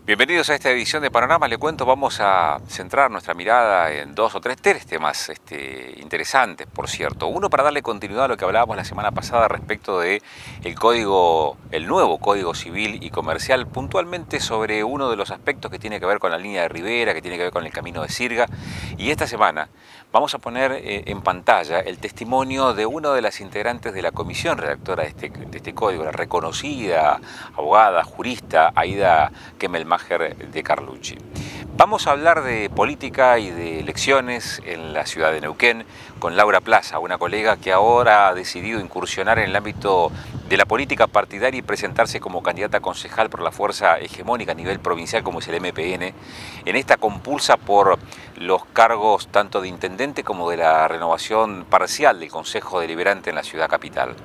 Bienvenidos a esta edición de Panorama. Le cuento, vamos a centrar nuestra mirada en dos o tres temas interesantes, por cierto. Uno, para darle continuidad a lo que hablábamos la semana pasada respecto de el nuevo Código Civil y Comercial, puntualmente sobre uno de los aspectos que tiene que ver con la línea de Rivera, que tiene que ver con el Camino de Sirga. Y esta semana vamos a poner en pantalla el testimonio de una de las integrantes de la comisión redactora de este código, la reconocida abogada, jurista, Aida Kemelmacher de Carlucci. Vamos a hablar de política y de elecciones en la ciudad de Neuquén con Laura Plaza, una colega que ahora ha decidido incursionar en el ámbito de la política partidaria y presentarse como candidata a concejal por la fuerza hegemónica a nivel provincial como es el MPN, en esta compulsa por los cargos tanto de intendente como de la renovación parcial del Consejo Deliberante en la ciudad capital.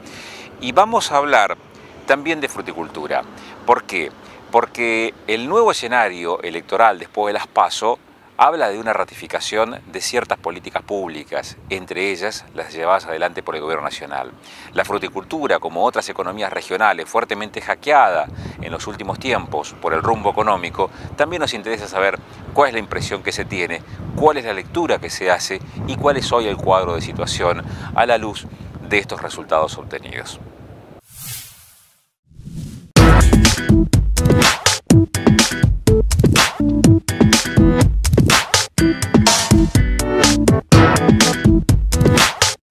Y vamos a hablar también de fruticultura. ¿Por qué? Porque el nuevo escenario electoral después de las PASO habla de una ratificación de ciertas políticas públicas, entre ellas las llevadas adelante por el Gobierno Nacional. La fruticultura, como otras economías regionales, fuertemente hackeada en los últimos tiempos por el rumbo económico, también nos interesa saber cuál es la impresión que se tiene, cuál es la lectura que se hace y cuál es hoy el cuadro de situación a la luz de estos resultados obtenidos.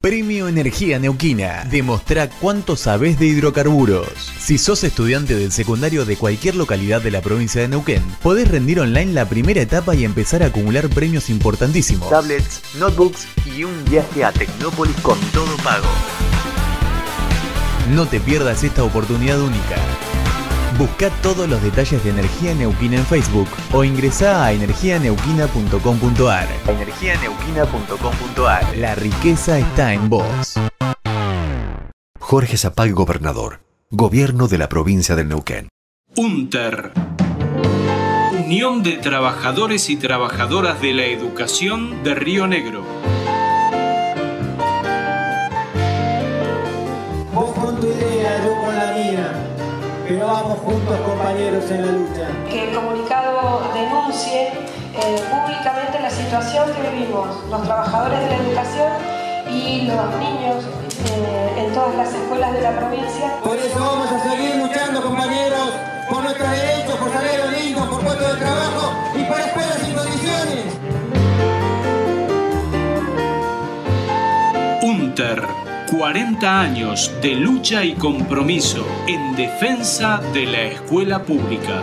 Premio Energía Neuquina. Demostrá cuánto sabés de hidrocarburos. Si sos estudiante del secundario de cualquier localidad de la provincia de Neuquén, podés rendir online la primera etapa y empezar a acumular premios importantísimos. Tablets, notebooks y un viaje a Tecnópolis con todo pago. No te pierdas esta oportunidad única. Buscá todos los detalles de Energía Neuquina en Facebook o ingresá a energianeuquina.com.ar. Energianeuquina.com.ar. La riqueza está en vos. Jorge Zapag, gobernador. Gobierno de la provincia del Neuquén. UNTER. Unión de Trabajadores y Trabajadoras de la Educación de Río Negro. Vos con tu idea, yo con la mía. Pero vamos juntos, compañeros, en la lucha. Que el comunicado denuncie públicamente la situación que vivimos los trabajadores de la educación y los niños en todas las escuelas de la provincia. Por eso vamos a seguir luchando, compañeros, por nuestros derechos, por salarios dignos, por puestos de trabajo y por escuelas sin condiciones. UNTER. 40 años de lucha y compromiso en defensa de la escuela pública.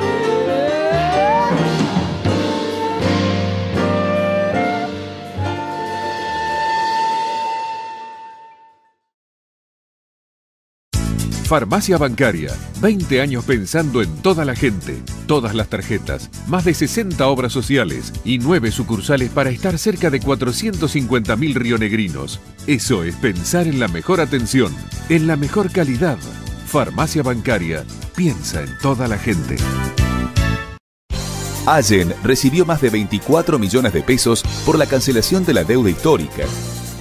Farmacia Bancaria, 20 años pensando en toda la gente, todas las tarjetas, más de 60 obras sociales y 9 sucursales para estar cerca de 450.000 rionegrinos. Eso es pensar en la mejor atención, en la mejor calidad. Farmacia Bancaria, piensa en toda la gente. Allen recibió más de 24 millones de pesos por la cancelación de la deuda histórica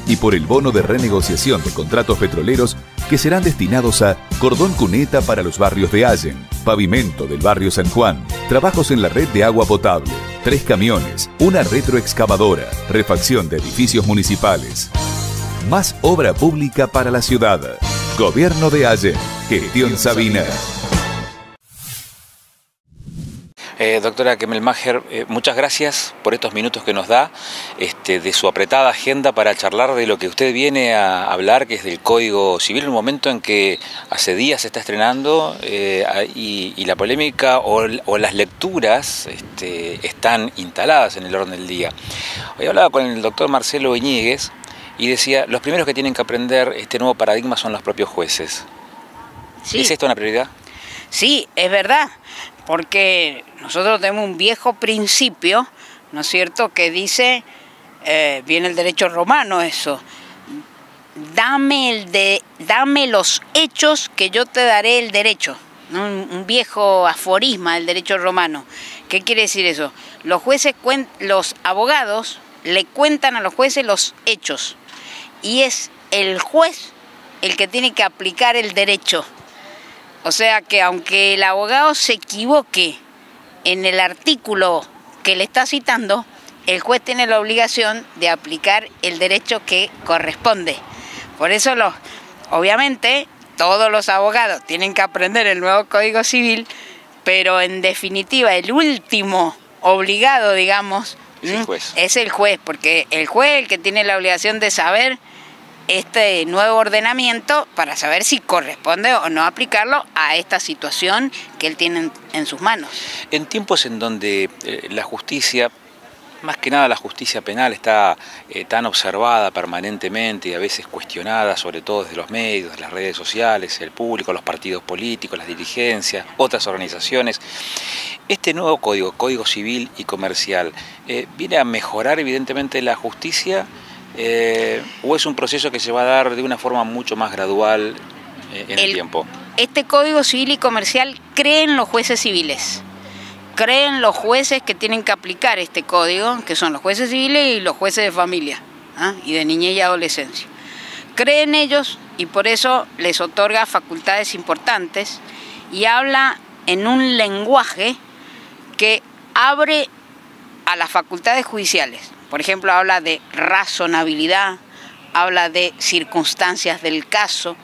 y por el bono de renegociación de contratos petroleros que serán destinados a cordón cuneta para los barrios de Allen, pavimento del barrio San Juan, trabajos en la red de agua potable, 3 camiones, una retroexcavadora, refacción de edificios municipales. Más obra pública para la ciudad. Gobierno de Allen. Gestión Sabina. Doctora Kemelmacher, muchas gracias por estos minutos que nos da de su apretada agenda para charlar de lo que usted viene a hablar, que es del Código Civil, en un momento en que hace días se está estrenando y la polémica o las lecturas están instaladas en el orden del día. Hoy hablaba con el doctor Marcelo Iñiguez y decía, los primeros que tienen que aprender este nuevo paradigma son los propios jueces. Sí. ¿Es esto una prioridad? Sí, es verdad. Porque nosotros tenemos un viejo principio, ¿no es cierto?, que dice, viene el derecho romano eso, dame los hechos que yo te daré el derecho. Un viejo aforisma del derecho romano. ¿Qué quiere decir eso? Los abogados le cuentan a los jueces los hechos y es el juez el que tiene que aplicar el derecho. O sea que aunque el abogado se equivoque en el artículo que le está citando, el juez tiene la obligación de aplicar el derecho que corresponde. Por eso obviamente todos los abogados tienen que aprender el nuevo Código Civil, pero en definitiva el último obligado, digamos, es el juez, porque el juez es el que tiene la obligación de saber este nuevo ordenamiento para saber si corresponde o no aplicarlo a esta situación que él tiene en sus manos. En tiempos en donde la justicia, más que nada la justicia penal, está tan observada permanentemente y a veces cuestionada, sobre todo desde los medios, de las redes sociales, el público, los partidos políticos, las dirigencias, otras organizaciones, este nuevo Código Civil y Comercial, ¿viene a mejorar evidentemente la justicia o es un proceso que se va a dar de una forma mucho más gradual en el tiempo? Este Código Civil y Comercial cree en los jueces civiles. Creen los jueces que tienen que aplicar este código, que son los jueces civiles y los jueces de familia, y de niñez y adolescencia. Creen ellos y por eso les otorga facultades importantes y habla en un lenguaje que abre a las facultades judiciales. Por ejemplo, habla de razonabilidad, habla de circunstancias del caso,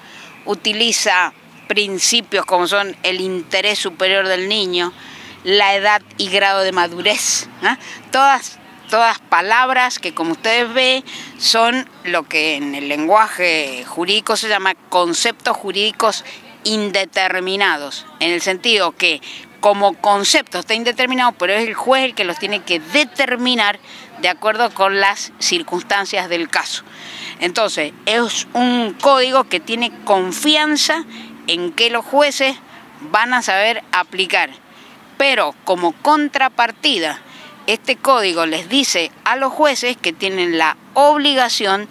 utiliza principios como son el interés superior del niño, la edad y grado de madurez, todas palabras que, como ustedes ven, son lo que en el lenguaje jurídico se llama conceptos jurídicos indeterminados, en el sentido que como concepto está indeterminado, pero es el juez el que los tiene que determinar de acuerdo con las circunstancias del caso. Entonces, es un código que tiene confianza en que los jueces van a saber aplicar. Pero como contrapartida, este código les dice a los jueces que tienen la obligación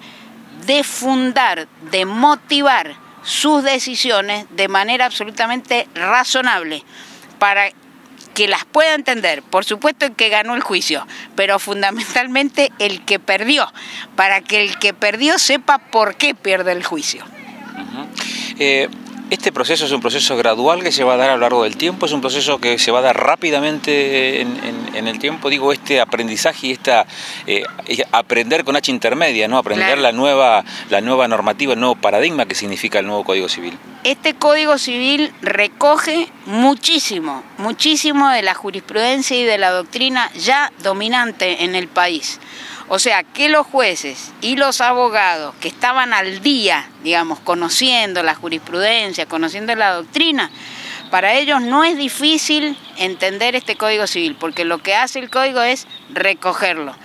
de fundar, de motivar sus decisiones de manera absolutamente razonable para que las pueda entender. Por supuesto el que ganó el juicio, pero fundamentalmente el que perdió, para que el que perdió sepa por qué pierde el juicio. Este proceso es un proceso gradual que se va a dar a lo largo del tiempo, es un proceso que se va a dar rápidamente en el tiempo, digo, este aprendizaje y aprender con H intermedia, ¿no? Aprender la nueva normativa, el nuevo paradigma que significa el nuevo Código Civil. Este Código Civil recoge muchísimo de la jurisprudencia y de la doctrina ya dominante en el país. O sea, que los jueces y los abogados que estaban al día, digamos, conociendo la jurisprudencia, conociendo la doctrina, para ellos no es difícil entender este Código Civil, porque lo que hace el Código es recogerlo.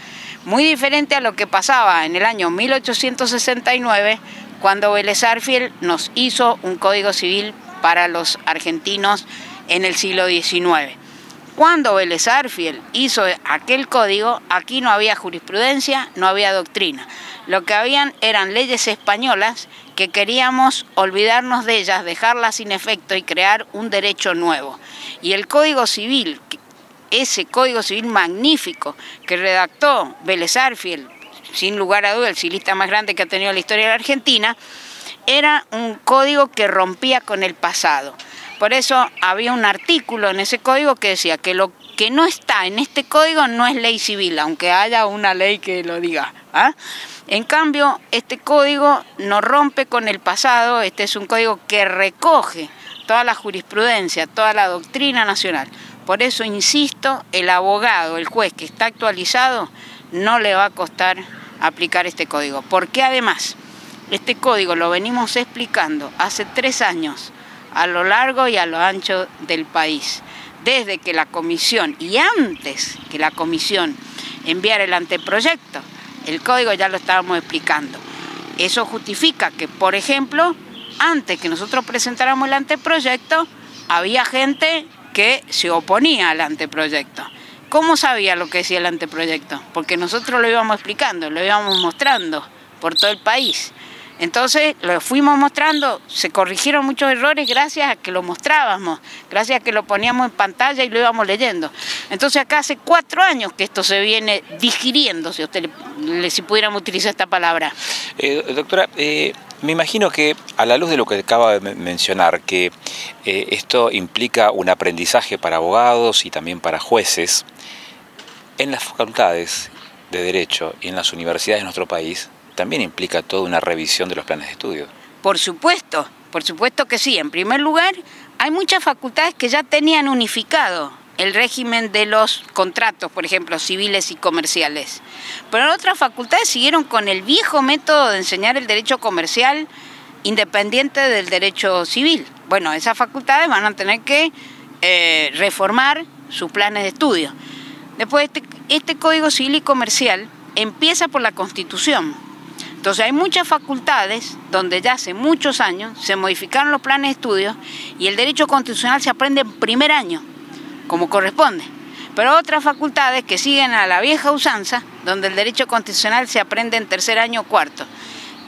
Muy diferente a lo que pasaba en el año 1869, cuando Vélez Sarsfield nos hizo un Código Civil para los argentinos en el siglo XIX. Cuando Vélez Sarsfield hizo aquel código, aquí no había jurisprudencia, no había doctrina. Lo que habían eran leyes españolas que queríamos olvidarnos de ellas, dejarlas sin efecto y crear un derecho nuevo. Y el Código Civil, ese Código Civil magnífico que redactó Vélez Sarsfield, sin lugar a duda el civilista más grande que ha tenido la historia de la Argentina, era un código que rompía con el pasado. Por eso había un artículo en ese código que decía que lo que no está en este código no es ley civil, aunque haya una ley que lo diga. En cambio, este código no rompe con el pasado, este es un código que recoge toda la jurisprudencia, toda la doctrina nacional. Por eso, insisto, el abogado, el juez que está actualizado, no le va a costar aplicar este código. Porque además, este código lo venimos explicando hace 3 años, a lo largo y a lo ancho del país, desde que la comisión y antes que la comisión enviara el anteproyecto, el código ya lo estábamos explicando. Eso justifica que, por ejemplo, antes que nosotros presentáramos el anteproyecto, había gente que se oponía al anteproyecto. ¿Cómo sabía lo que decía el anteproyecto? Porque nosotros lo íbamos explicando, lo íbamos mostrando por todo el país. Entonces lo fuimos mostrando, se corrigieron muchos errores gracias a que lo mostrábamos, gracias a que lo poníamos en pantalla y lo íbamos leyendo. Entonces acá hace 4 años que esto se viene digiriendo, si usted si pudiéramos utilizar esta palabra. Doctora, me imagino que a la luz de lo que acaba de mencionar, que esto implica un aprendizaje para abogados y también para jueces, en las facultades de Derecho y en las universidades de nuestro país, también implica toda una revisión de los planes de estudio. Por supuesto que sí. En primer lugar, hay muchas facultades que ya tenían unificado el régimen de los contratos, por ejemplo, civiles y comerciales. Pero otras facultades siguieron con el viejo método de enseñar el derecho comercial independiente del derecho civil. Bueno, esas facultades van a tener que reformar sus planes de estudio. Después, este Código Civil y Comercial empieza por la Constitución. Entonces hay muchas facultades donde ya hace muchos años se modificaron los planes de estudio y el derecho constitucional se aprende en primer año, como corresponde. Pero otras facultades que siguen a la vieja usanza, donde el derecho constitucional se aprende en tercer año o cuarto.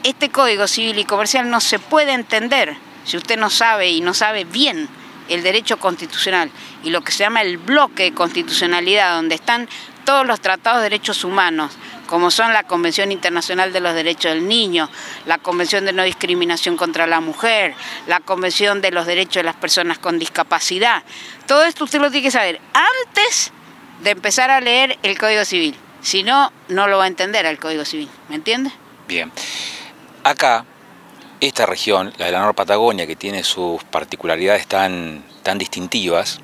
Este Código Civil y Comercial no se puede entender si usted no sabe y no sabe bien el derecho constitucional y lo que se llama el bloque de constitucionalidad, donde están todos los tratados de derechos humanos, como son la Convención Internacional de los Derechos del Niño, la Convención de No Discriminación contra la Mujer, la Convención de los Derechos de las Personas con Discapacidad. Todo esto usted lo tiene que saber antes de empezar a leer el Código Civil. Si no, no lo va a entender al Código Civil. ¿Me entiende? Bien. Acá, esta región, la de la Nor-Patagonia, que tiene sus particularidades tan distintivas,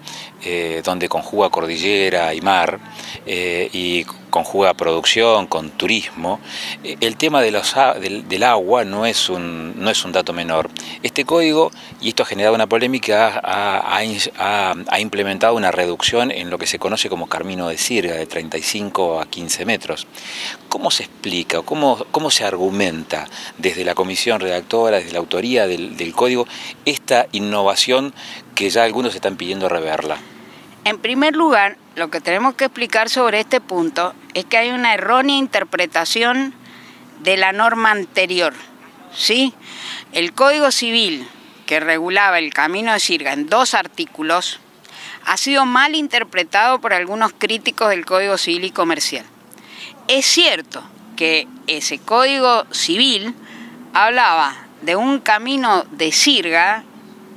donde conjuga cordillera y mar, y conjuga producción con turismo, el tema de del agua no es un dato menor. Este código, y esto ha generado una polémica, ha implementado una reducción en lo que se conoce como camino de sirga, de 35 a 15 metros. ¿Cómo se explica, cómo se argumenta desde la comisión redactora, desde la autoría del código, esta innovación que ya algunos están pidiendo reverla? En primer lugar, lo que tenemos que explicar sobre este punto es que hay una errónea interpretación de la norma anterior, ¿sí? El Código Civil, que regulaba el camino de sirga en 2 artículos, ha sido mal interpretado por algunos críticos del Código Civil y Comercial. Es cierto que ese Código Civil hablaba de un camino de sirga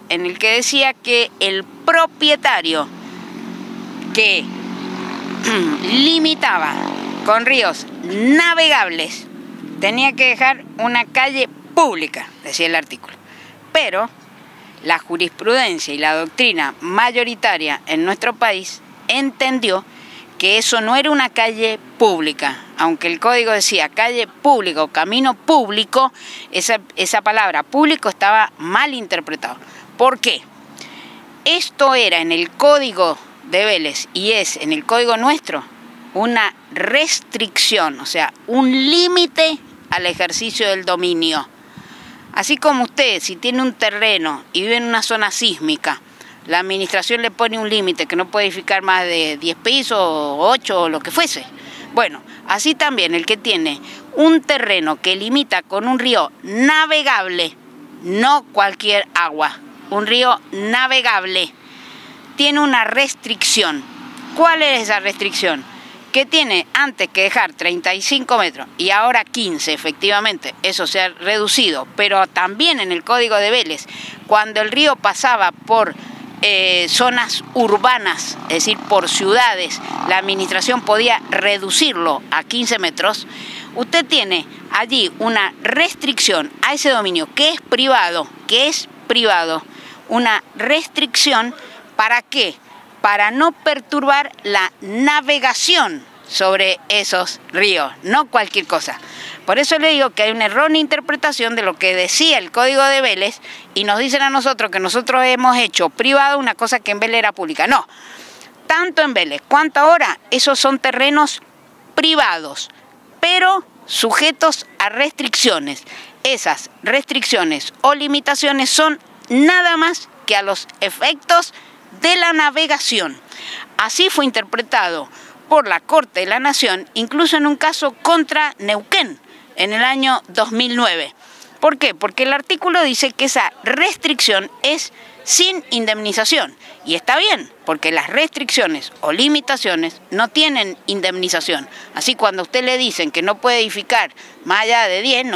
en el que decía que el propietario que limitaba con ríos navegables tenía que dejar una calle pública, decía el artículo. Pero la jurisprudencia y la doctrina mayoritaria en nuestro país entendió que eso no era una calle pública. Aunque el código decía calle pública o camino público, esa palabra público estaba mal interpretado. ¿Por qué? Esto era en el Código de Vélez y es en el Código nuestro una restricción, o sea, un límite al ejercicio del dominio. Así como usted, si tiene un terreno y vive en una zona sísmica, la administración le pone un límite que no puede edificar más de 10 pisos, 8 o lo que fuese. Bueno, así también el que tiene un terreno que limita con un río navegable, no cualquier agua, un río navegable, tiene una restricción. ¿Cuál es esa restricción? Que tiene antes que dejar 35 metros y ahora 15, efectivamente, eso se ha reducido, pero también en el Código de Vélez, cuando el río pasaba por zonas urbanas, es decir, por ciudades, la administración podía reducirlo a 15 metros, usted tiene allí una restricción a ese dominio que es privado, una restricción. ¿Para qué? Para no perturbar la navegación sobre esos ríos, no cualquier cosa. Por eso le digo que hay una errónea interpretación de lo que decía el Código de Vélez y nos dicen a nosotros que nosotros hemos hecho privado una cosa que en Vélez era pública. No, tanto en Vélez cuanto ahora, esos son terrenos privados, pero sujetos a restricciones. Esas restricciones o limitaciones son nada más que a los efectos de la navegación. Así fue interpretado por la Corte de la Nación, incluso en un caso contra Neuquén, en el año 2009. ¿Por qué? Porque el artículo dice que esa restricción es sin indemnización. Y está bien, porque las restricciones o limitaciones no tienen indemnización. Así, cuando a usted le dicen que no puede edificar más allá de 10,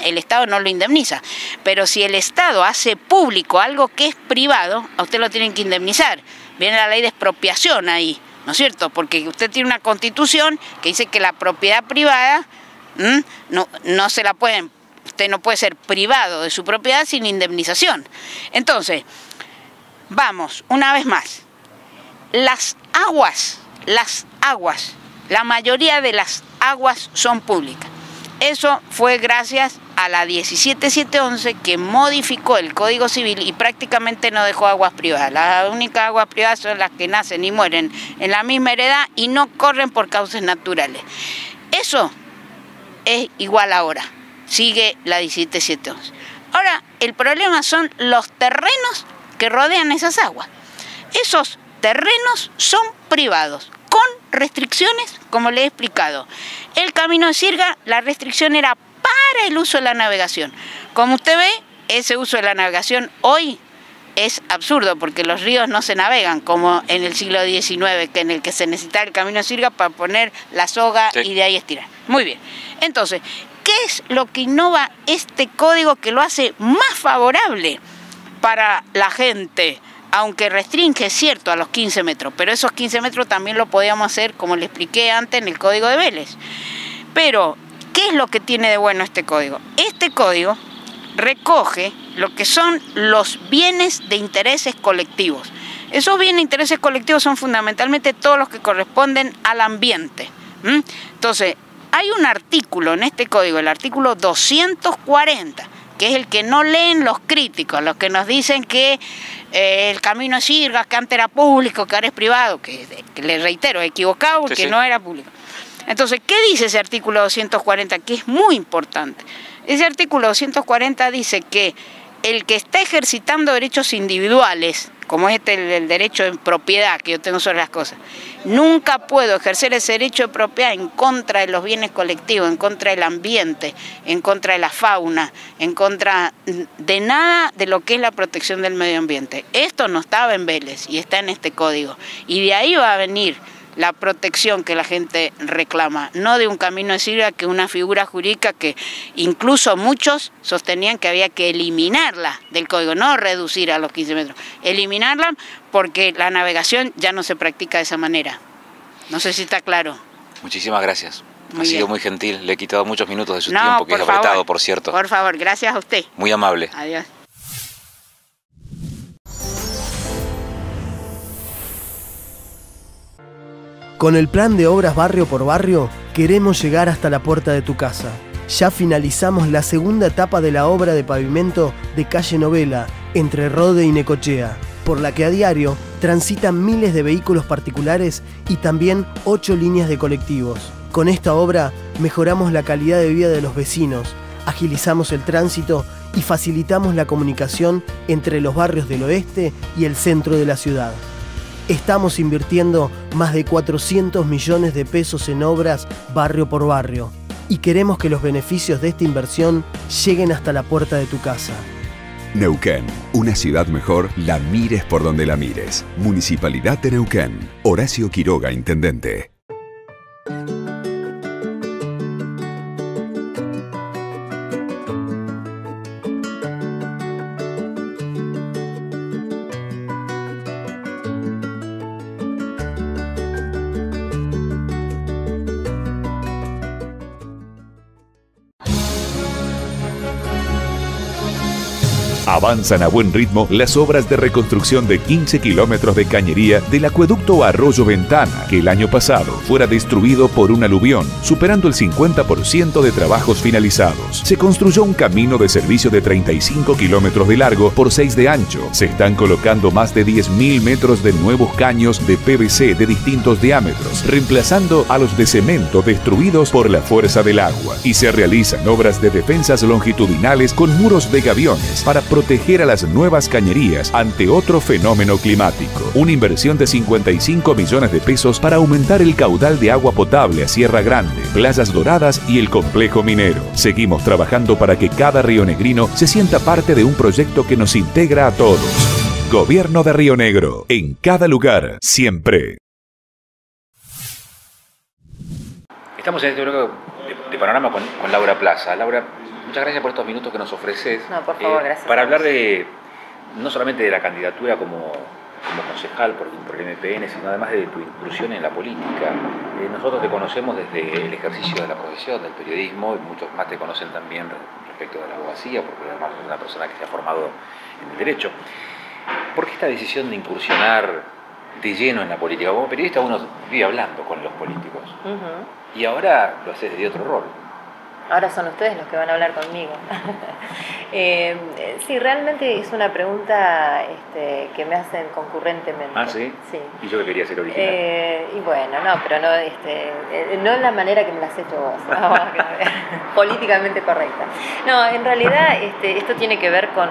el Estado no lo indemniza. Pero si el Estado hace público algo que es privado, a usted lo tienen que indemnizar. Viene la ley de expropiación ahí, ¿no es cierto? Porque usted tiene una constitución que dice que la propiedad privada no se la pueden, usted no puede ser privado de su propiedad sin indemnización. Entonces, vamos, una vez más, las aguas, la mayoría de las aguas son públicas. Eso fue gracias a la 17711 que modificó el Código Civil y prácticamente no dejó aguas privadas. Las únicas aguas privadas son las que nacen y mueren en la misma heredad y no corren por causas naturales. Eso es igual ahora, sigue la 17711. Ahora, el problema son los terrenos que rodean esas aguas. Esos terrenos son privados, con restricciones, como le he explicado. El Camino de Sirga, la restricción era para el uso de la navegación. Como usted ve, ese uso de la navegación hoy es absurdo, porque los ríos no se navegan como en el siglo XIX, que en el que se necesitaba el Camino de Sirga para poner la soga y de ahí estirar. Muy bien. Entonces, ¿qué es lo que innova este código que lo hace más favorable para la gente? Aunque restringe, es cierto, a los 15 metros, pero esos 15 metros también lo podíamos hacer, como le expliqué antes, en el Código de Vélez. Pero, ¿qué es lo que tiene de bueno este código? Este código recoge lo que son los bienes de intereses colectivos. Esos bienes de intereses colectivos son fundamentalmente todos los que corresponden al ambiente. Entonces, hay un artículo en este código, el artículo 240, que es el que no leen los críticos, los que nos dicen que el Camino de Sirga, que antes era público, que ahora es privado, que les reitero, equivocado, porque no era público. Entonces, ¿qué dice ese artículo 240? Que es muy importante. Ese artículo 240 dice que el que está ejercitando derechos individuales, como es el derecho de propiedad que yo tengo sobre las cosas, nunca puedo ejercer ese derecho de propiedad en contra de los bienes colectivos, en contra del ambiente, en contra de la fauna, en contra de nada de lo que es la protección del medio ambiente. Esto no estaba en Vélez y está en este código. Y de ahí va a venir la protección que la gente reclama, no de un Camino de Sirga, que es una figura jurídica que incluso muchos sostenían que había que eliminarla del código, no reducir a los 15 metros, eliminarla porque la navegación ya no se practica de esa manera. No sé si está claro. Muchísimas gracias. Muy ha sido bien. muy gentil, le he quitado muchos minutos de su tiempo, que es apretado, por cierto. Por favor, gracias a usted. Muy amable. Adiós. Con el plan de obras barrio por barrio, queremos llegar hasta la puerta de tu casa. Ya finalizamos la segunda etapa de la obra de pavimento de calle Novela, entre Rode y Necochea, por la que a diario transitan miles de vehículos particulares y también 8 líneas de colectivos. Con esta obra mejoramos la calidad de vida de los vecinos, agilizamos el tránsito y facilitamos la comunicación entre los barrios del oeste y el centro de la ciudad. Estamos invirtiendo más de 400 millones de pesos en obras barrio por barrio y queremos que los beneficios de esta inversión lleguen hasta la puerta de tu casa. Neuquén, una ciudad mejor, la mires por donde la mires. Municipalidad de Neuquén. Horacio Quiroga, intendente. Avanzan a buen ritmo las obras de reconstrucción de 15 kilómetros de cañería del acueducto Arroyo Ventana, que el año pasado fuera destruido por un aluvión, superando el 50% de trabajos finalizados. Se construyó un camino de servicio de 35 kilómetros de largo por 6 de ancho. Se están colocando más de 10.000 metros de nuevos caños de PVC de distintos diámetros, reemplazando a los de cemento destruidos por la fuerza del agua. Y se realizan obras de defensas longitudinales con muros de gaviones para proteger proteger a las nuevas cañerías ante otro fenómeno climático. Una inversión de 55 millones de pesos para aumentar el caudal de agua potable a Sierra Grande, Playas Doradas y el complejo minero. Seguimos trabajando para que cada rionegrino se sienta parte de un proyecto que nos integra a todos. Gobierno de Río Negro, en cada lugar, siempre. Estamos en este bloque de Panorama con Laura Plaza. Laura, muchas gracias por estos minutos que nos ofreces. No, por favor, gracias. Para hablar no solamente de la candidatura como concejal por el MPN, sino además de tu incursión en la política. Nosotros te conocemos desde el ejercicio de la profesión, del periodismo, y muchos más te conocen también respecto de la abogacía, porque además es una persona que se ha formado en el derecho. ¿Por qué esta decisión de incursionar de lleno en la política? Como periodista uno vive hablando con los políticos, y ahora lo haces de otro rol. Ahora son ustedes los que van a hablar conmigo. Sí, realmente es una pregunta que me hacen concurrentemente. ¿Ah, sí? Sí. Y yo que quería ser original. Y bueno, no, pero no en la manera que me la has hecho vos, políticamente correcta. No, en realidad esto tiene que ver con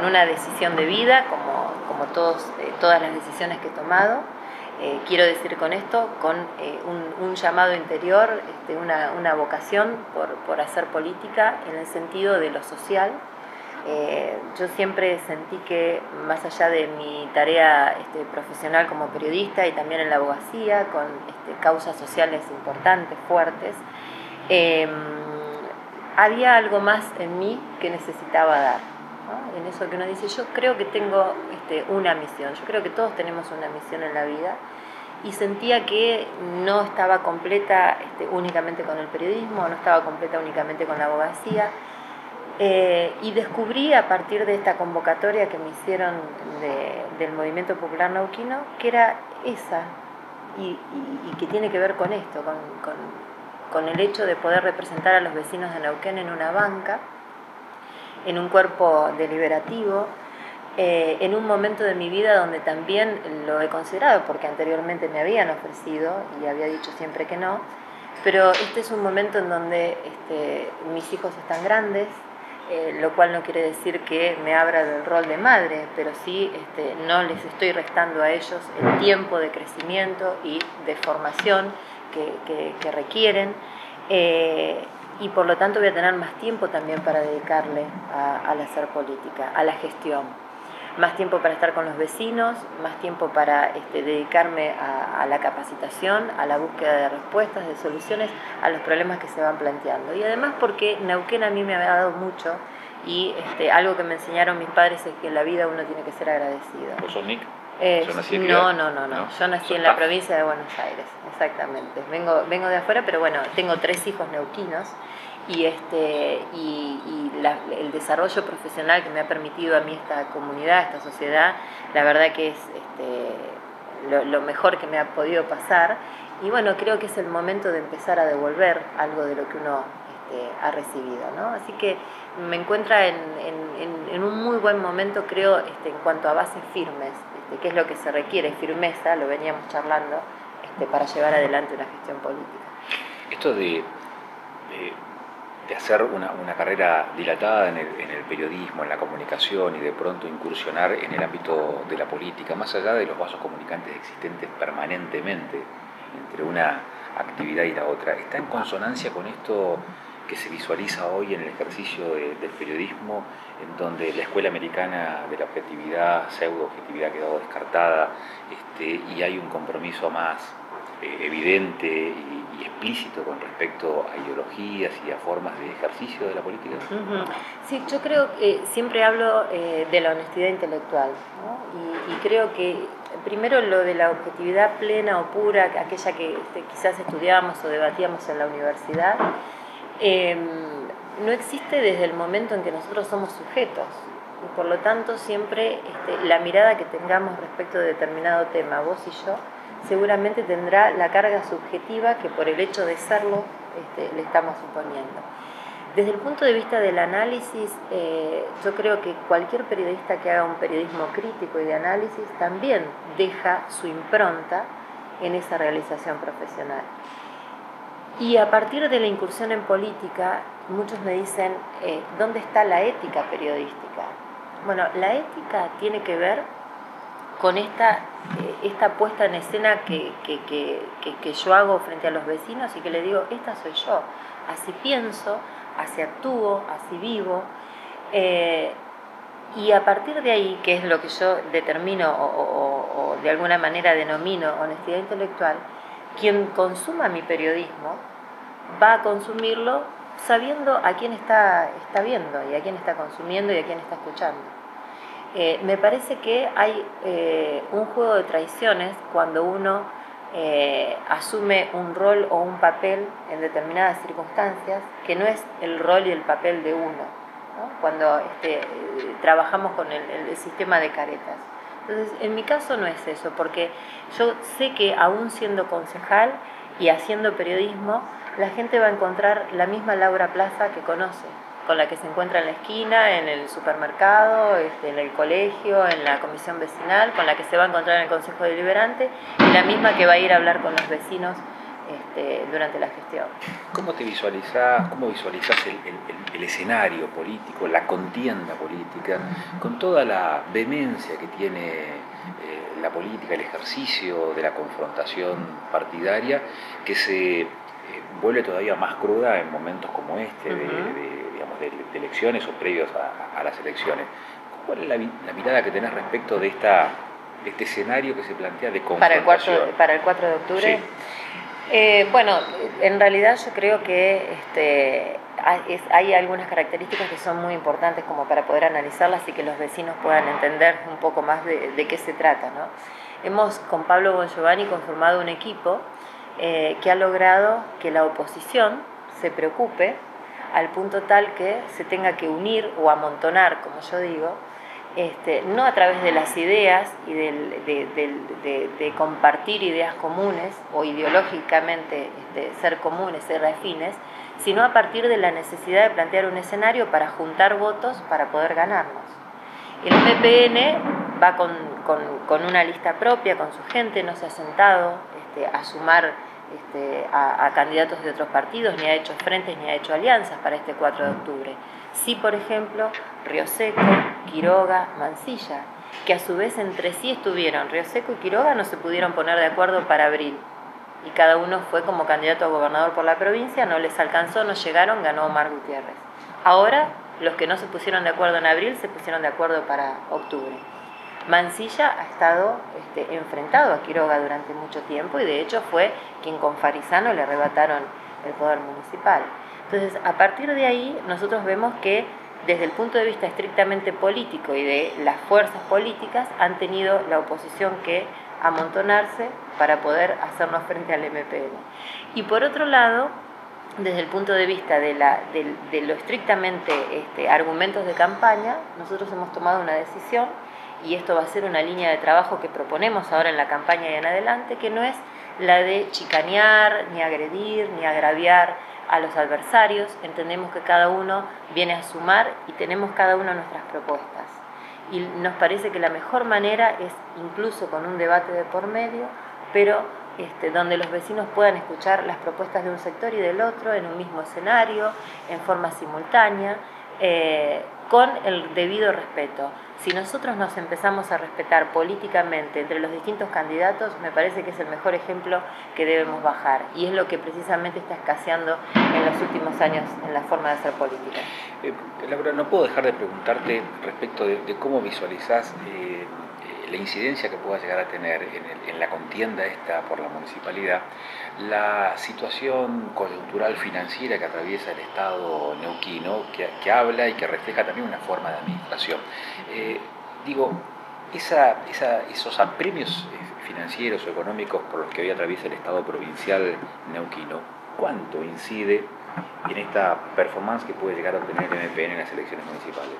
una decisión de vida, como todas las decisiones que he tomado. Quiero decir con esto, con un llamado interior, una vocación por hacer política en el sentido de lo social. Yo siempre sentí que, más allá de mi tarea profesional como periodista y también en la abogacía, con causas sociales importantes, fuertes, había algo más en mí que necesitaba dar, ¿no? En eso que uno dice, yo creo que tengo una misión, yo creo que todos tenemos una misión en la vida, y sentía que no estaba completa únicamente con el periodismo, no estaba completa únicamente con la abogacía, y descubrí a partir de esta convocatoria que me hicieron del Movimiento Popular Neuquino, que era esa, y que tiene que ver con esto, con el hecho de poder representar a los vecinos de Neuquén en una banca, en un cuerpo deliberativo, en un momento de mi vida donde también lo he considerado, porque anteriormente me habían ofrecido y había dicho siempre que no, pero este es un momento en donde mis hijos están grandes, lo cual no quiere decir que me abra del rol de madre, pero sí no les estoy restando a ellos el tiempo de crecimiento y de formación que requieren, y por lo tanto voy a tener más tiempo también para dedicarle al hacer política, a la gestión. Más tiempo para estar con los vecinos, más tiempo para dedicarme a la capacitación, a la búsqueda de respuestas, de soluciones a los problemas que se van planteando. Y además porque Neuquén a mí me ha dado mucho, y algo que me enseñaron mis padres es que en la vida uno tiene que ser agradecido. ¿Vos sos Nick? No. Yo nací en la provincia de Buenos Aires, exactamente. Vengo de afuera, pero bueno, tengo 3 hijos neuquinos. Y el desarrollo profesional que me ha permitido a mí esta comunidad, esta sociedad, la verdad que es lo mejor que me ha podido pasar. Y bueno, creo que es el momento de empezar a devolver algo de lo que uno ha recibido, ¿no? Así que me encuentra en un muy buen momento, creo, en cuanto a bases firmes, que es lo que se requiere, firmeza, lo veníamos charlando, para llevar adelante una gestión política. Esto de hacer una carrera dilatada en el periodismo, en la comunicación, y de pronto incursionar en el ámbito de la política, más allá de los vasos comunicantes existentes permanentemente entre una actividad y la otra, ¿está en consonancia con esto que se visualiza hoy en el ejercicio del periodismo, en donde la escuela americana de la objetividad, pseudo-objetividad, ha quedado descartada, y hay un compromiso más evidente y explícito con respecto a ideologías y a formas de ejercicio de la política? Sí, yo creo que siempre hablo de la honestidad intelectual, ¿no? Y creo que primero lo de la objetividad plena o pura, aquella que quizás estudiábamos o debatíamos en la universidad, no existe desde el momento en que nosotros somos sujetos, y por lo tanto siempre la mirada que tengamos respecto de determinado tema, vos y yo, seguramente tendrá la carga subjetiva que por el hecho de serlo le estamos suponiendo. Desde el punto de vista del análisis, yo creo que cualquier periodista que haga un periodismo crítico y de análisis también deja su impronta en esa realización profesional. Y a partir de la incursión en política, muchos me dicen, ¿dónde está la ética periodística? Bueno, la ética tiene que ver con esta puesta en escena que yo hago frente a los vecinos y que le digo, esta soy yo, así pienso, así actúo, así vivo. Y a partir de ahí, que es lo que yo determino o de alguna manera denomino honestidad intelectual, quien consuma mi periodismo va a consumirlo sabiendo a quién está viendo y a quién está consumiendo y a quién está escuchando. Me parece que hay un juego de traiciones cuando uno asume un rol o un papel en determinadas circunstancias que no es el rol y el papel de uno, ¿no? Cuando trabajamos con el sistema de caretas. Entonces, en mi caso no es eso, porque yo sé que aún siendo concejal y haciendo periodismo, la gente va a encontrar la misma Laura Plaza que conoce, con la que se encuentra en la esquina, en el supermercado, en el colegio, en la comisión vecinal, con la que se va a encontrar en el Consejo Deliberante y la misma que va a ir a hablar con los vecinos durante la gestión. ¿Cómo visualizás el escenario político, la contienda política, con toda la vehemencia que tiene la política, el ejercicio de la confrontación partidaria, que se vuelve todavía más cruda en momentos como este, de elecciones o previos a las elecciones? ¿Cuál es la mirada que tenés respecto de este escenario que se plantea de confrontación? ¿Para el 4 de octubre? Sí. Bueno, en realidad yo creo que hay algunas características que son muy importantes como para poder analizarlas y que los vecinos puedan entender un poco más de qué se trata, ¿no? Hemos con Pablo Bongiovanni conformado un equipo que ha logrado que la oposición se preocupe al punto tal que se tenga que unir o amontonar, como yo digo, no a través de las ideas y de compartir ideas comunes o ideológicamente ser comunes, ser afines, sino a partir de la necesidad de plantear un escenario para juntar votos para poder ganarnos. El MPN va con una lista propia, con su gente, no se ha sentado a sumar a candidatos de otros partidos, ni ha hecho frentes, ni ha hecho alianzas para este 4 de octubre. Sí, por ejemplo, Río Seco, Quiroga, Mansilla, que a su vez entre sí estuvieron. Río Seco y Quiroga no se pudieron poner de acuerdo para abril, y cada uno fue como candidato a gobernador por la provincia, no les alcanzó, no llegaron, ganó Omar Gutiérrez. Ahora, los que no se pusieron de acuerdo en abril, se pusieron de acuerdo para octubre. Mansilla ha estado enfrentado a Quiroga durante mucho tiempo y de hecho fue quien con Farizano le arrebataron el poder municipal. Entonces, a partir de ahí, nosotros vemos que desde el punto de vista estrictamente político y de las fuerzas políticas han tenido la oposición que amontonarse para poder hacernos frente al MPN. Y por otro lado, desde el punto de vista de lo estrictamente argumentos de campaña, nosotros hemos tomado una decisión y esto va a ser una línea de trabajo que proponemos ahora en la campaña y en adelante, que no es la de chicanear, ni agredir, ni agraviar a los adversarios. Entendemos que cada uno viene a sumar y tenemos cada uno nuestras propuestas. Y nos parece que la mejor manera es incluso con un debate de por medio, pero donde los vecinos puedan escuchar las propuestas de un sector y del otro en un mismo escenario, en forma simultánea, con el debido respeto. Si nosotros nos empezamos a respetar políticamente entre los distintos candidatos, me parece que es el mejor ejemplo que debemos bajar. Y es lo que precisamente está escaseando en los últimos años en la forma de hacer política. Laura, no puedo dejar de preguntarte respecto de cómo visualizás la incidencia que pueda llegar a tener en la contienda esta por la municipalidad, la situación coyuntural financiera que atraviesa el Estado neuquino, que habla y que refleja también una forma de administración. Esos apremios financieros o económicos por los que hoy atraviesa el Estado provincial neuquino, ¿cuánto incide en esta performance que puede llegar a obtener el MPN en las elecciones municipales?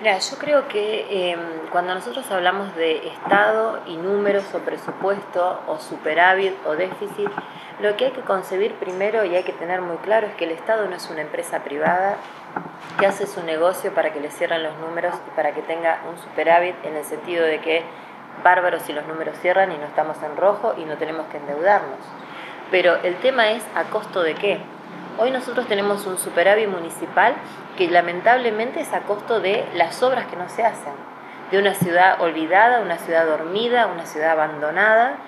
Mira, yo creo que cuando nosotros hablamos de Estado y números o presupuesto o superávit o déficit, lo que hay que concebir primero y hay que tener muy claro es que el Estado no es una empresa privada que hace su negocio para que le cierren los números y para que tenga un superávit en el sentido de que bárbaro si los números cierran y no estamos en rojo y no tenemos que endeudarnos. Pero el tema es ¿a costo de qué? Hoy nosotros tenemos un superávit municipal que lamentablemente es a costo de las obras que no se hacen, de una ciudad olvidada, una ciudad dormida, una ciudad abandonada,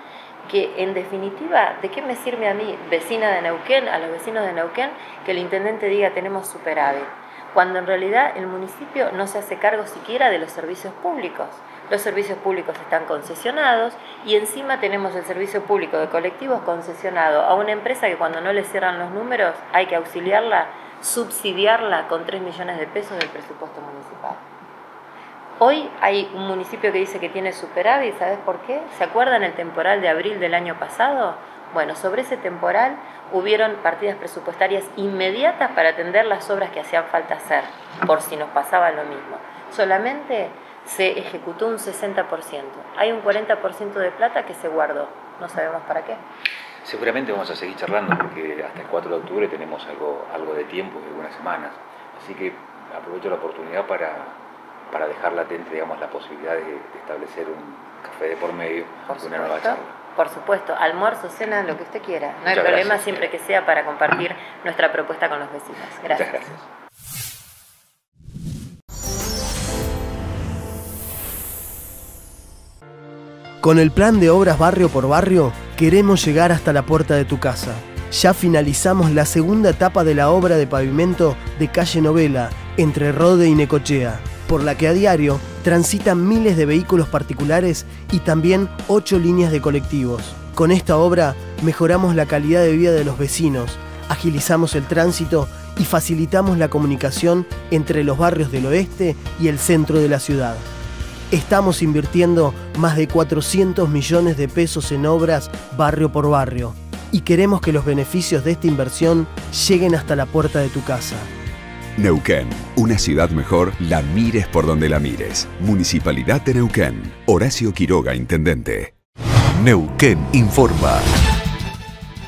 que en definitiva, ¿de qué me sirve a mí, vecina de Neuquén, a los vecinos de Neuquén, que el intendente diga tenemos superávit? Cuando en realidad el municipio no se hace cargo siquiera de los servicios públicos. Los servicios públicos están concesionados y encima tenemos el servicio público de colectivos concesionado a una empresa que cuando no le cierran los números hay que auxiliarla, subsidiarla con 3 millones de pesos del presupuesto municipal. Hoy hay un municipio que dice que tiene superávit, ¿sabes por qué? ¿Se acuerdan el temporal de abril del año pasado? Bueno, sobre ese temporal hubieron partidas presupuestarias inmediatas para atender las obras que hacían falta hacer, por si nos pasaba lo mismo. Solamente se ejecutó un 60%. Hay un 40% de plata que se guardó. No sabemos para qué. Seguramente vamos a seguir charlando porque hasta el 4 de octubre tenemos algo de tiempo y algunas semanas. Así que aprovecho la oportunidad para dejar latente, digamos, la posibilidad de establecer un café de por medio de una nueva charla. Por supuesto, almuerzo, cena, lo que usted quiera. No hay Muchas problema, gracias. siempre que sea para compartir nuestra propuesta con los vecinos. Gracias. Muchas gracias. Con el plan de obras barrio por barrio, queremos llegar hasta la puerta de tu casa. Ya finalizamos la segunda etapa de la obra de pavimento de calle Novela, entre Rode y Necochea, por la que a diario transitan miles de vehículos particulares y también 8 líneas de colectivos. Con esta obra mejoramos la calidad de vida de los vecinos, agilizamos el tránsito y facilitamos la comunicación entre los barrios del oeste y el centro de la ciudad. Estamos invirtiendo más de 400 millones de pesos en obras barrio por barrio y queremos que los beneficios de esta inversión lleguen hasta la puerta de tu casa. Neuquén, una ciudad mejor, la mires por donde la mires. Municipalidad de Neuquén. Horacio Quiroga, intendente. Neuquén informa.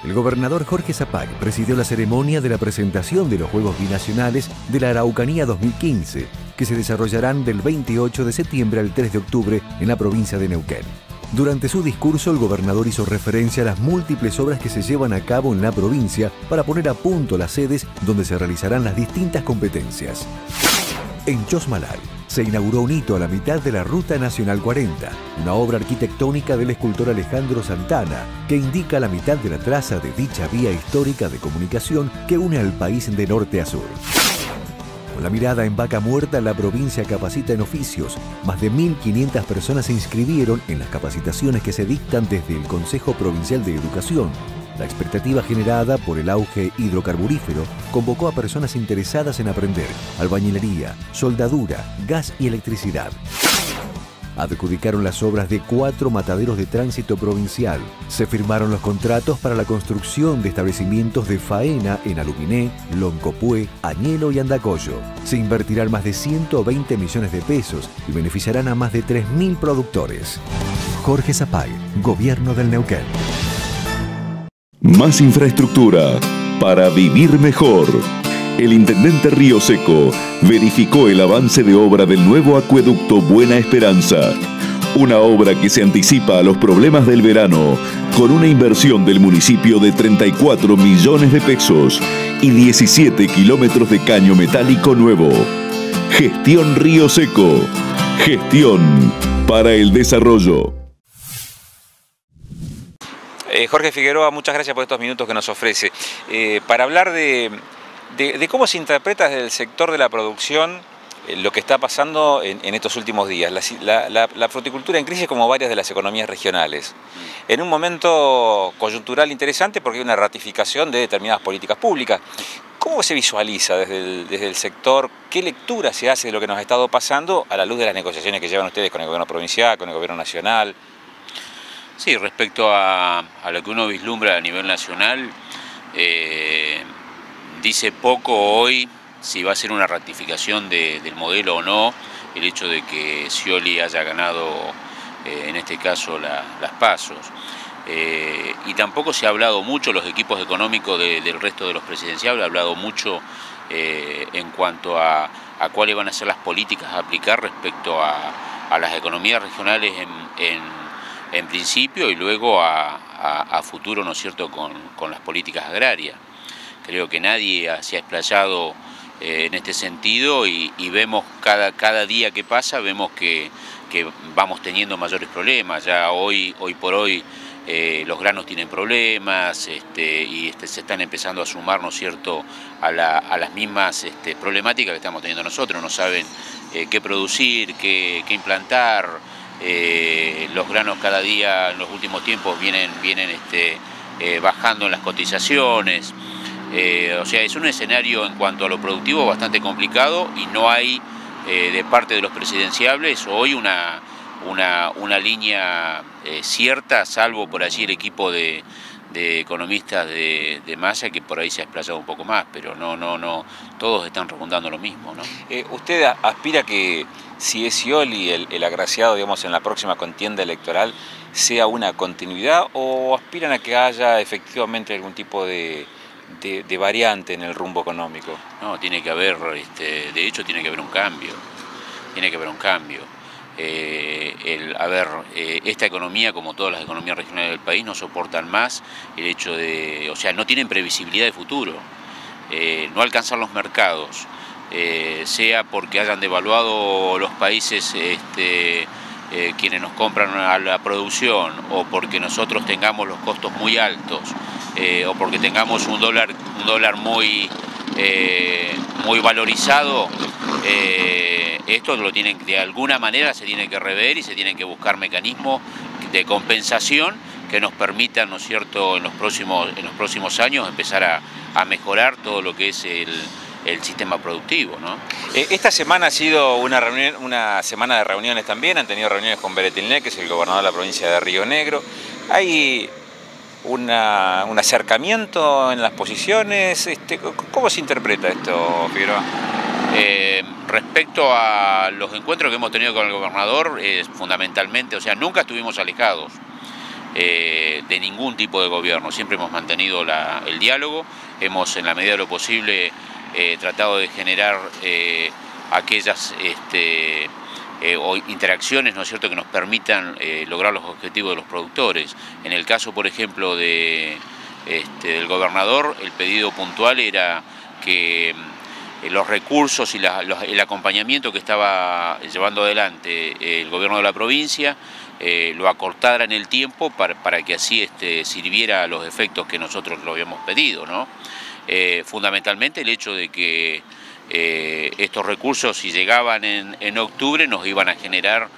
El gobernador Jorge Zapag presidió la ceremonia de la presentación de los Juegos Binacionales de la Araucanía 2015, que se desarrollarán del 28 de septiembre al 3 de octubre en la provincia de Neuquén. Durante su discurso, el gobernador hizo referencia a las múltiples obras que se llevan a cabo en la provincia para poner a punto las sedes donde se realizarán las distintas competencias. En Chosmalal se inauguró un hito a la mitad de la Ruta Nacional 40, una obra arquitectónica del escultor Alejandro Santana, que indica la mitad de la traza de dicha vía histórica de comunicación que une al país de norte a sur. Con la mirada en Vaca Muerta, la provincia capacita en oficios. Más de 1.500 personas se inscribieron en las capacitaciones que se dictan desde el Consejo Provincial de Educación. La expectativa generada por el auge hidrocarburífero convocó a personas interesadas en aprender albañilería, soldadura, gas y electricidad. Adjudicaron las obras de 4 mataderos de tránsito provincial. Se firmaron los contratos para la construcción de establecimientos de faena en Aluminé, Loncopué, Añelo y Andacollo. Se invertirán más de 120 millones de pesos y beneficiarán a más de 3.000 productores. Jorge Zapag, Gobierno del Neuquén. Más infraestructura para vivir mejor. El intendente Río Seco verificó el avance de obra del nuevo acueducto Buena Esperanza. Una obra que se anticipa a los problemas del verano, con una inversión del municipio de 34 millones de pesos y 17 kilómetros de caño metálico nuevo. Gestión Río Seco. Gestión para el desarrollo. Jorge Figueroa, muchas gracias por estos minutos que nos ofrece. Para hablar de cómo se interpreta desde el sector de la producción lo que está pasando en estos últimos días. La fruticultura en crisis, como varias de las economías regionales. En un momento coyuntural interesante porque hay una ratificación de determinadas políticas públicas. ¿Cómo se visualiza desde el sector? ¿Qué lectura se hace de lo que nos ha estado pasando a la luz de las negociaciones que llevan ustedes con el gobierno provincial, con el gobierno nacional? Sí, respecto a lo que uno vislumbra a nivel nacional, dice poco hoy si va a ser una ratificación del modelo o no, el hecho de que Scioli haya ganado, en este caso, las pasos. Y tampoco se ha hablado mucho, los equipos económicos del resto de los presidenciables, ha hablado mucho en cuanto a cuáles van a ser las políticas a aplicar respecto a las economías regionales en principio y luego a futuro, ¿no es cierto?, con las políticas agrarias. creo que nadie se ha explayado en este sentido y vemos cada día que pasa, vemos que vamos teniendo mayores problemas. Ya hoy por hoy los granos tienen problemas y se están empezando a sumar, ¿no es cierto?, a las mismas problemáticas que estamos teniendo nosotros. No saben qué producir, qué implantar. Los granos cada día en los últimos tiempos vienen bajando en las cotizaciones. O sea, es un escenario en cuanto a lo productivo bastante complicado y no hay de parte de los presidenciables hoy una línea cierta, salvo por allí el equipo de economistas de Massa, que por ahí se ha explayado un poco más, pero no, todos están rondando lo mismo, ¿no? ¿Usted aspira que si es Scioli el agraciado, digamos, en la próxima contienda electoral, sea una continuidad o aspiran a que haya efectivamente algún tipo de variante en el rumbo económico? No, tiene que haber, de hecho tiene que haber un cambio, esta economía, como todas las economías regionales del país, no soportan más el hecho o sea, no tienen previsibilidad de futuro, no alcanzan los mercados, sea porque hayan devaluado los países quienes nos compran a la producción, o porque nosotros tengamos los costos muy altos, o porque tengamos un dólar muy valorizado. Esto de alguna manera se tiene que rever y se tienen que buscar mecanismos de compensación que nos permitan, ¿no es cierto?, en los próximos años empezar a mejorar todo lo que es el sistema productivo, ¿no? Esta semana ha sido una semana de reuniones también. Han tenido reuniones con Beretilnec, que es el gobernador de la provincia de Río Negro. Hay un acercamiento en las posiciones. ¿Cómo se interpreta esto, Figueroa? Respecto a los encuentros que hemos tenido con el gobernador, fundamentalmente, o sea, nunca estuvimos alejados de ningún tipo de gobierno, siempre hemos mantenido el diálogo, hemos en la medida de lo posible tratado de generar aquellas interacciones, ¿no es cierto?, que nos permitan lograr los objetivos de los productores. En el caso, por ejemplo, del gobernador, el pedido puntual era que los recursos y el acompañamiento que estaba llevando adelante el gobierno de la provincia lo acortara en el tiempo para que así sirviera a los efectos que nosotros lo habíamos pedido, ¿no? Fundamentalmente el hecho de que estos recursos, si llegaban en octubre, nos iban a generar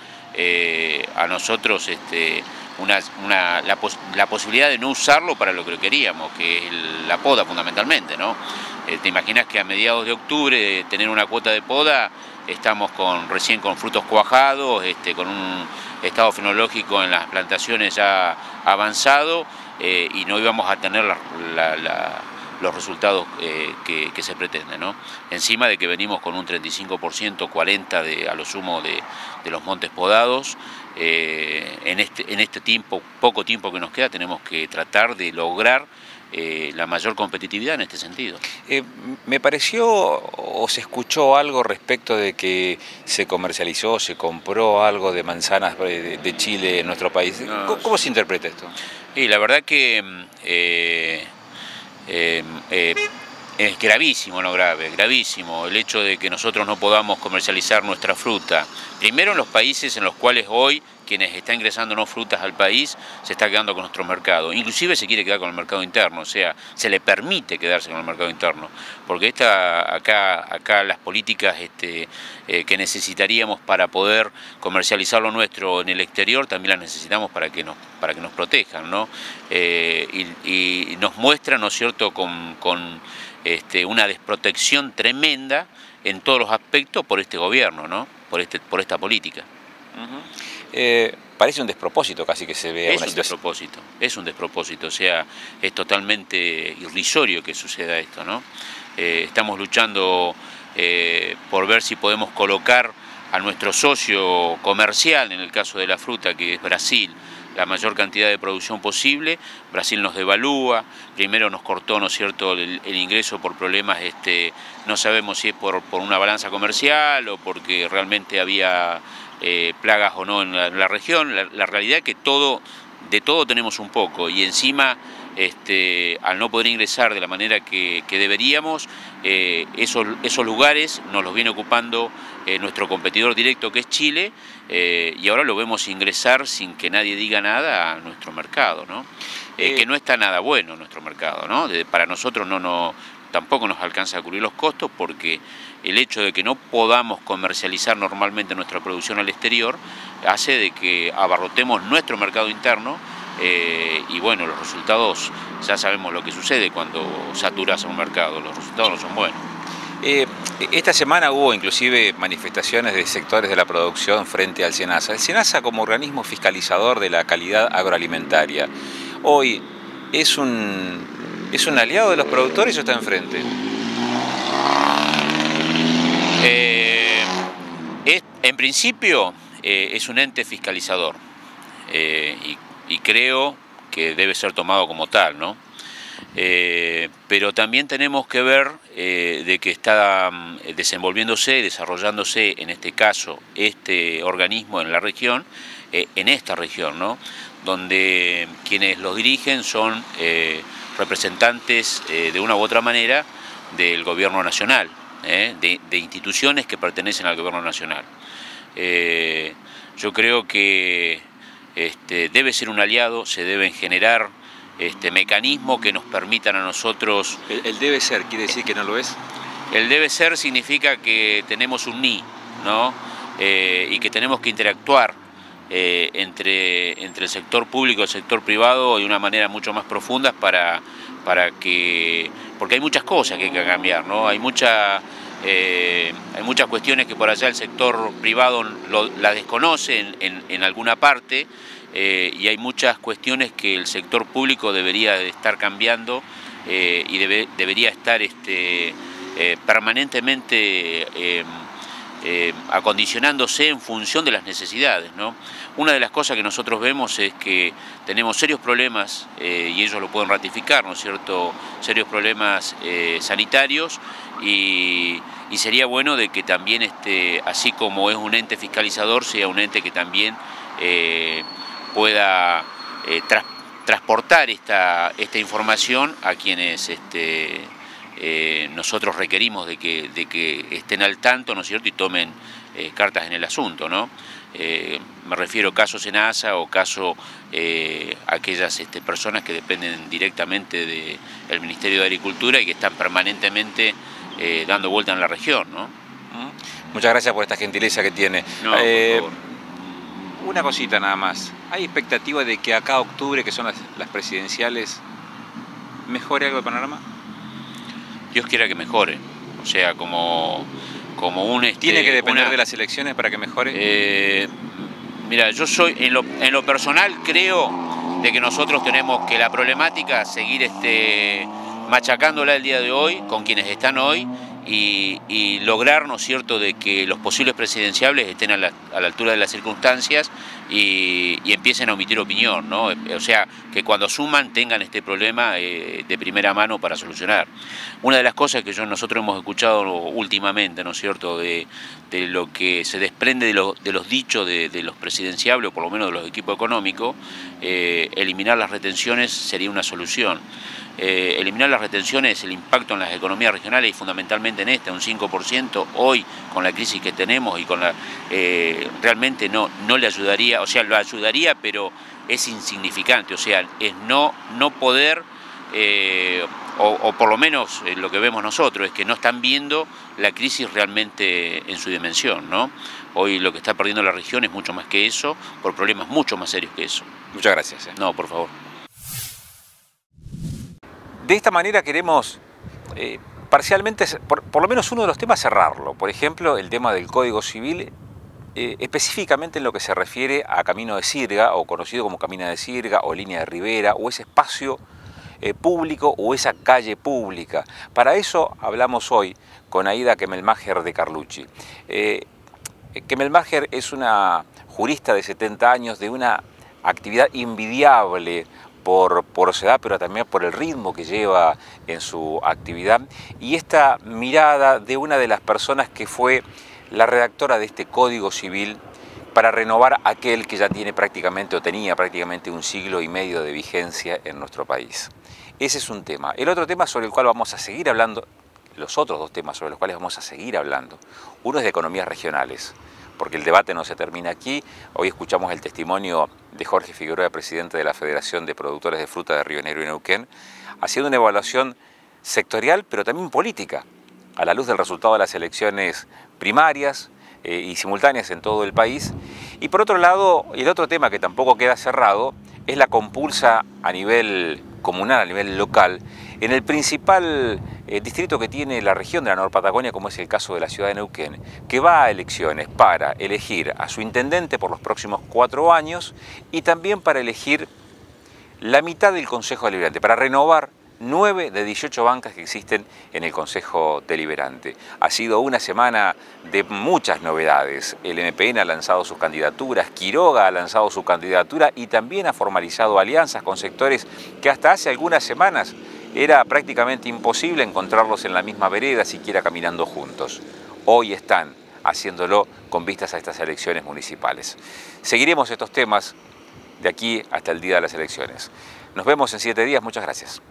a nosotros la posibilidad de no usarlo para lo que queríamos, que es la poda fundamentalmente, ¿no? Te imaginas que a mediados de octubre tener una cuota de poda, estamos recién con frutos cuajados, con un estado fenológico en las plantaciones ya avanzado, y no íbamos a tener los resultados que se pretenden, ¿no? Encima de que venimos con un 35%, 40% a lo sumo de los montes podados. En este poco tiempo que nos queda, tenemos que tratar de lograr la mayor competitividad en este sentido. Me pareció o se escuchó algo respecto de que se comercializó, se compró algo de manzanas de Chile en nuestro país. No, ¿Cómo se interpreta esto? Y la verdad que es gravísimo, no grave, gravísimo el hecho de que nosotros no podamos comercializar nuestra fruta. Primero, en los países en los cuales hoy quienes están ingresando no frutas al país se está quedando con nuestro mercado. Inclusive se quiere quedar con el mercado interno, o sea, se le permite quedarse con el mercado interno. Porque acá las políticas que necesitaríamos para poder comercializar lo nuestro en el exterior también las necesitamos para que nos protejan, ¿no? Y nos muestran, ¿no es cierto?, con una desprotección tremenda en todos los aspectos por este gobierno, ¿no? Por esta política. Parece un despropósito casi que se vea. Es un despropósito, o sea, es totalmente irrisorio que suceda esto, ¿no? Estamos luchando por ver si podemos colocar a nuestro socio comercial, en el caso de la fruta, que es Brasil, la mayor cantidad de producción posible. Brasil nos devalúa, primero nos cortó, ¿no es cierto?, el ingreso por problemas, no sabemos si es por una balanza comercial o porque realmente había plagas o no en la región. La realidad es que de todo tenemos un poco, y encima al no poder ingresar de la manera que deberíamos, esos lugares nos los viene ocupando nuestro competidor directo, que es Chile, y ahora lo vemos ingresar sin que nadie diga nada a nuestro mercado, ¿no? Que no está nada bueno nuestro mercado, ¿no? Para nosotros tampoco nos alcanza a cubrir los costos, porque el hecho de que no podamos comercializar normalmente nuestra producción al exterior hace de que abarrotemos nuestro mercado interno, y bueno, los resultados, ya sabemos lo que sucede cuando saturas a un mercado, los resultados no son buenos. Esta semana hubo inclusive manifestaciones de sectores de la producción frente al SENASA. El SENASA, como organismo fiscalizador de la calidad agroalimentaria, hoy ¿es un aliado de los productores o está enfrente? En principio es un ente fiscalizador, y creo que debe ser tomado como tal, ¿no? Pero también tenemos que ver de que está desenvolviéndose, desarrollándose en este caso este organismo en la región, en esta región, ¿no? Donde quienes los dirigen son representantes de una u otra manera del gobierno nacional, de instituciones que pertenecen al gobierno nacional. Yo creo que debe ser un aliado, se deben generar mecanismos que nos permitan a nosotros... ¿El debe ser quiere decir que no lo es? El debe ser significa que tenemos un ni, ¿no? Y que tenemos que interactuar entre el sector público y el sector privado de una manera mucho más profunda para que... Porque hay muchas cosas que hay que cambiar, ¿no? Hay muchas cuestiones que por allá el sector privado la desconoce en alguna parte, y hay muchas cuestiones que el sector público debería de estar cambiando, y debería estar permanentemente acondicionándose en función de las necesidades, ¿no? Una de las cosas que nosotros vemos es que tenemos serios problemas, y ellos lo pueden ratificar, ¿no es cierto?, serios problemas sanitarios, y sería bueno de que también, así como es un ente fiscalizador, sea un ente que también pueda transportar esta información a quienes nosotros requerimos de que estén al tanto, ¿no es cierto?, y tomen cartas en el asunto, ¿no? Me refiero a caso SENASA o caso aquellas personas que dependen directamente del Ministerio de Agricultura y que están permanentemente dando vuelta en la región, ¿no? Muchas gracias por esta gentileza que tiene. No, por favor. Una cosita nada más. ¿Hay expectativa de que acá a octubre, que son las presidenciales, mejore algo el panorama? Dios quiera que mejore. O sea, como un... ¿Tiene que depender de las elecciones para que mejore? Mira, yo soy, en lo personal, creo de que nosotros tenemos que la problemática seguir machacándola el día de hoy, con quienes están hoy, y lograr, ¿no es cierto?, de que los posibles presidenciables estén a la altura de las circunstancias y empiecen a omitir opinión, ¿no? O sea, que cuando suman tengan este problema de primera mano para solucionar. Una de las cosas que nosotros hemos escuchado últimamente, ¿no es cierto?, de lo que se desprende de los dichos de los presidenciables, o por lo menos de los equipos económicos, eliminar las retenciones sería una solución. Eliminar las retenciones, el impacto en las economías regionales y fundamentalmente en un 5%, hoy con la crisis que tenemos y con realmente no le ayudaría, o sea, lo ayudaría, pero es insignificante, o sea, es no poder, o por lo menos lo que vemos nosotros, es que no están viendo la crisis realmente en su dimensión, ¿no? Hoy lo que está perdiendo la región es mucho más que eso, por problemas mucho más serios que eso. Muchas gracias. No, por favor. De esta manera queremos parcialmente, por lo menos uno de los temas, cerrarlo. Por ejemplo, el tema del Código Civil, específicamente en lo que se refiere a Camino de Sirga, o conocido como Camino de Sirga, o Línea de Rivera, o ese espacio público, o esa calle pública. Para eso hablamos hoy con Aida Kemelmacher de Carlucci. Kemelmacher es una jurista de 70 años, de una actividad envidiable por su edad, pero también por el ritmo que lleva en su actividad, y esta mirada de una de las personas que fue la redactora de este Código Civil, para renovar aquel que ya tiene prácticamente o tenía prácticamente 1 siglo y medio de vigencia en nuestro país. Ese es un tema. El otro tema sobre el cual vamos a seguir hablando, los otros 2 temas sobre los cuales vamos a seguir hablando, uno es de economías regionales, porque el debate no se termina aquí. Hoy escuchamos el testimonio de Jorge Figueroa, presidente de la Federación de Productores de Fruta de Río Negro y Neuquén, haciendo una evaluación sectorial, pero también política, a la luz del resultado de las elecciones primarias y simultáneas en todo el país. Y por otro lado, el otro tema que tampoco queda cerrado es la compulsa a nivel comunal, a nivel local, en el principal distrito que tiene la región de la Norpatagonia, como es el caso de la ciudad de Neuquén, que va a elecciones para elegir a su intendente por los próximos 4 años y también para elegir la mitad del Consejo Deliberante, para renovar 9 de 18 bancas que existen en el Consejo Deliberante. Ha sido una semana de muchas novedades. El MPN ha lanzado sus candidaturas, Quiroga ha lanzado su candidatura y también ha formalizado alianzas con sectores que hasta hace algunas semanas era prácticamente imposible encontrarlos en la misma vereda, siquiera caminando juntos. Hoy están haciéndolo con vistas a estas elecciones municipales. Seguiremos estos temas de aquí hasta el día de las elecciones. Nos vemos en 7 días. Muchas gracias.